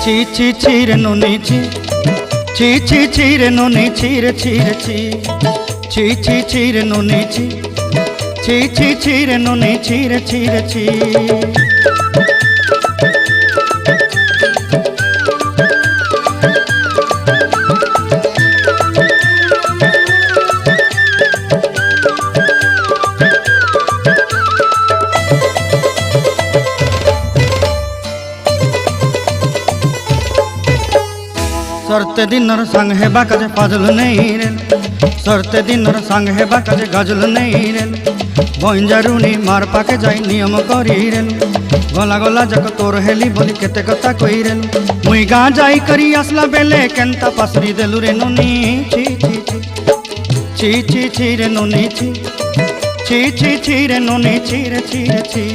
ছি ছি ছি রে নুনি ছি, ছি ছি ছি রে নুনি ছি রে ছি রে ছি, ছি ছি ছি রে নুনি ছি, ছি ছি ছি রে নুনি ছি রে ছি রে ছি। सरते दिनर संग हेबा काजे फाजल नहीं रेल, सरते दिनर संग हेबा काजे गाजल नहीं रेल, बंजारुनी मार पाके जाई नियम करी रेल, गला गला जक तोर हेली बोली केते कथा कई रेल, मुई गाँ जाई करी आसला बेले केंता पासरी देलु रे नुनी ची ची ची ची ची ची रे नुनी ची, ची ची ची रे नुनी ची रे ची रे ची।